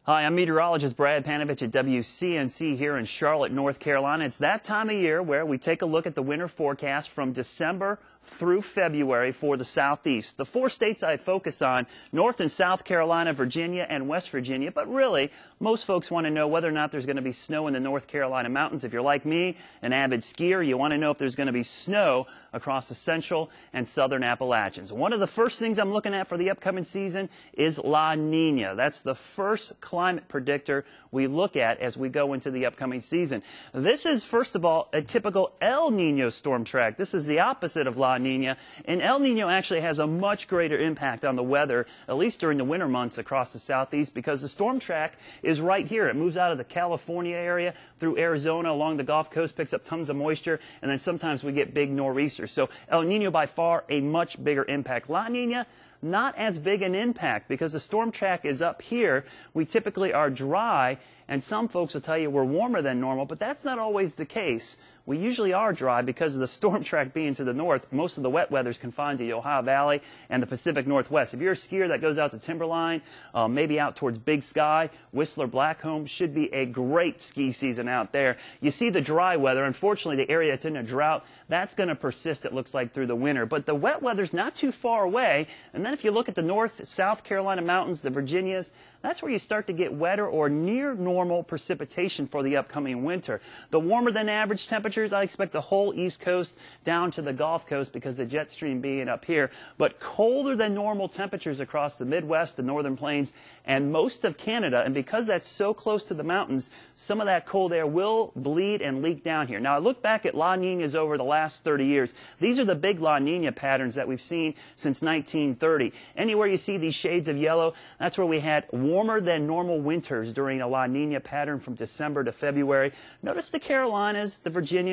Hi, I'm meteorologist Brad Panovich at WCNC here in Charlotte, North Carolina. It's that time of year where we take a look at the winter forecast from December through February for the Southeast. The four states I focus on, North and South Carolina, Virginia, and West Virginia. But really, most folks want to know whether or not there's going to be snow in the North Carolina mountains. If you're like me, an avid skier, you want to know if there's going to be snow across the central and southern Appalachians. One of the first things I'm looking at for the upcoming season is La Nina. That's the first climate predictor we look at as we go into the upcoming season. This is, first of all, a typical El Nino storm track. This is the opposite of La Nina, and El Nino actually has a much greater impact on the weather, at least during the winter months across the southeast, because the storm track is right here. It moves out of the California area through Arizona along the Gulf Coast, picks up tons of moisture, and then sometimes we get big nor'easters. So El Nino by far a much bigger impact. La Nina, not as big an impact because the storm track is up here. We typically are dry, and some folks will tell you we're warmer than normal, but that's not always the case. We usually are dry because of the storm track being to the north. Most of the wet weather is confined to the Ohio Valley and the Pacific Northwest. If you're a skier that goes out to Timberline, maybe out towards Big Sky, Whistler, Blackcomb, should be a great ski season out there. You see the dry weather. Unfortunately, the area that's in a drought, that's going to persist, it looks like, through the winter. But the wet weather's not too far away. And then if you look at the North, South Carolina mountains, the Virginias, that's where you start to get wetter or near normal precipitation for the upcoming winter. The warmer than average temperatures, I expect the whole East Coast down to the Gulf Coast because of the jet stream being up here, but colder than normal temperatures across the Midwest, the Northern Plains, and most of Canada. And because that's so close to the mountains, some of that cold air will bleed and leak down here. Now, I look back at La Ninas over the last 30 years. These are the big La Nina patterns that we've seen since 1930. Anywhere you see these shades of yellow, that's where we had warmer than normal winters during a La Nina pattern from December to February. Notice the Carolinas, the Virginias,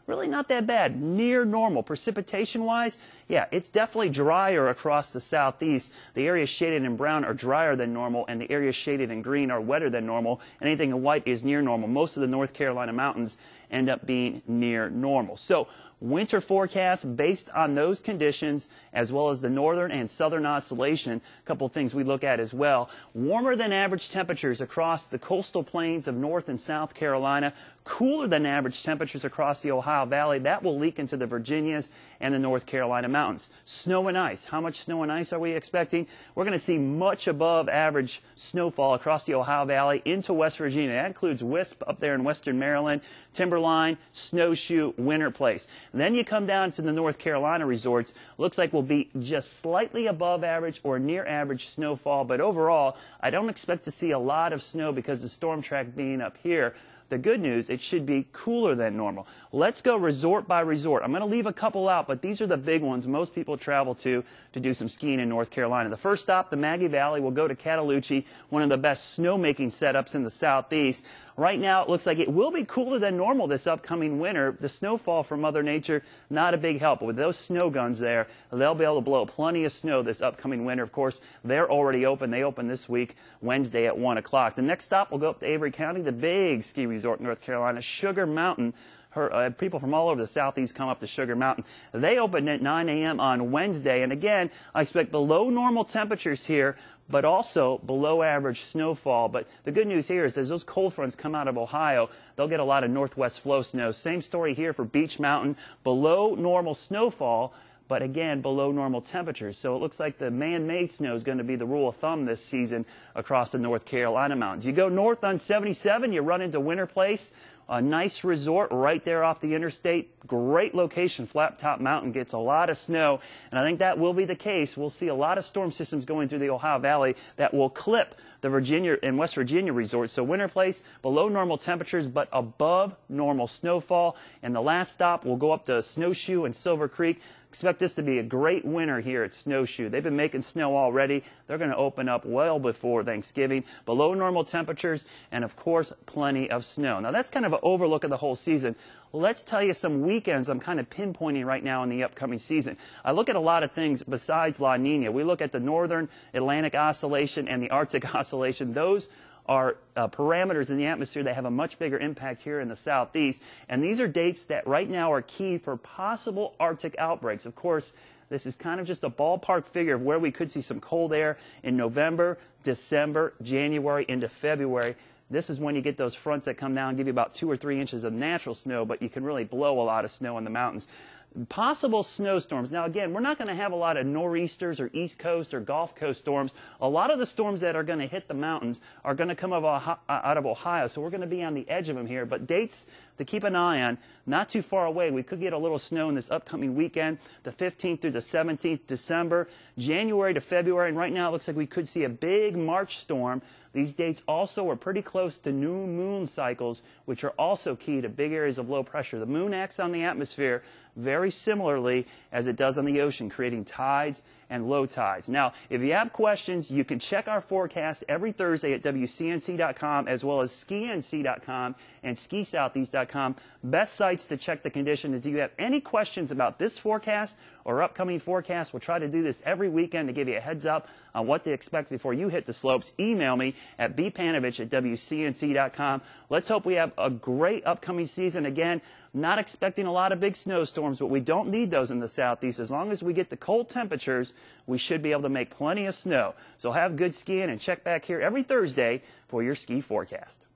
really not that bad, near normal. Precipitation-wise, yeah, it's definitely drier across the southeast. The areas shaded in brown are drier than normal, and the areas shaded in green are wetter than normal. Anything in white is near normal. Most of the North Carolina mountains end up being near normal. So, winter forecast based on those conditions, as well as the northern and southern oscillation. A couple of things we look at as well. Warmer than average temperatures across the coastal plains of North and South Carolina. Cooler than average temperatures across the Ohio Valley. That will leak into the Virginias and the North Carolina mountains. Snow and ice. How much snow and ice are we expecting? We're going to see much above average snowfall across the Ohio Valley into West Virginia. That includes Wisp up there in western Maryland, Timberline, Snowshoe, Winter Place. Then you come down to the North Carolina resorts. Looks like we'll be just slightly above average or near average snowfall. But overall, I don't expect to see a lot of snow because the storm track being up here. The good news, it should be cooler than normal. Let's go resort by resort. I'm going to leave a couple out, but these are the big ones most people travel to do some skiing in North Carolina. The first stop, the Maggie Valley. We'll go to Cataloochee, one of the best snowmaking setups in the southeast. Right now, it looks like it will be cooler than normal this upcoming winter. The snowfall from Mother Nature, not a big help. But with those snow guns there, they'll be able to blow plenty of snow this upcoming winter. Of course, they're already open. They open this week, Wednesday at 1 o'clock. The next stop, we'll go up to Avery County, the big ski resort in North Carolina, Sugar Mountain. People from all over the southeast come up to Sugar Mountain. They open at 9 a.m. on Wednesday. And again, I expect below normal temperatures here, but also below average snowfall. But the good news here is as those cold fronts come out of Ohio, they'll get a lot of northwest flow snow. Same story here for Beech Mountain. Below normal snowfall, but again, below normal temperatures. So it looks like the man-made snow is going to be the rule of thumb this season across the North Carolina mountains. You go north on 77, you run into Winter Place, a nice resort right there off the interstate. Great location. Flat Top Mountain gets a lot of snow, and I think that will be the case. We'll see a lot of storm systems going through the Ohio Valley that will clip the Virginia and West Virginia resorts. So Winter Place, below normal temperatures, but above normal snowfall. And the last stop, we'll go up to Snowshoe and Silver Creek. Expect this to be a great winter here at Snowshoe. They've been making snow already. They're going to open up well before Thanksgiving. Below normal temperatures and, of course, plenty of snow. Now, that's kind of an overlook of the whole season. Let's tell you some weekends I'm kind of pinpointing right now in the upcoming season. I look at a lot of things besides La Nina. We look at the Northern Atlantic Oscillation and the Arctic Oscillation. Those are parameters in the atmosphere that have a much bigger impact here in the southeast. And these are dates that right now are key for possible Arctic outbreaks. Of course, This is kind of just a ballpark figure of where we could see some cold air in November, December, January, into February. This is when you get those fronts that come down and give you about 2 or 3 inches of natural snow, but you can really blow a lot of snow in the mountains. Possible snowstorms. Now, again, we're not going to have a lot of nor'easters or East Coast or Gulf Coast storms. A lot of the storms that are going to hit the mountains are going to come out of Ohio, so we're going to be on the edge of them here. But dates to keep an eye on, not too far away. We could get a little snow in this upcoming weekend, the 15th through the 17th, December, January to February, and right now it looks like we could see a big March storm. These dates also are pretty close to new moon cycles, which are also key to big areas of low pressure. The moon acts on the atmosphere very similarly as it does on the ocean, creating tides and low tides. Now, if you have questions, you can check our forecast every Thursday at WCNC.com, as well as SkiNC.com and SkiSoutheast.com. Best sites to check the condition. If you have any questions about this forecast or upcoming forecast, we'll try to do this every weekend to give you a heads up on what to expect before you hit the slopes. Email me at bpanovich@WCNC.com. Let's hope we have a great upcoming season. Again, not expecting a lot of big snowstorms, but we don't need those in the southeast. As long as we get the cold temperatures, we should be able to make plenty of snow. So have good skiing and check back here every Thursday for your ski forecast.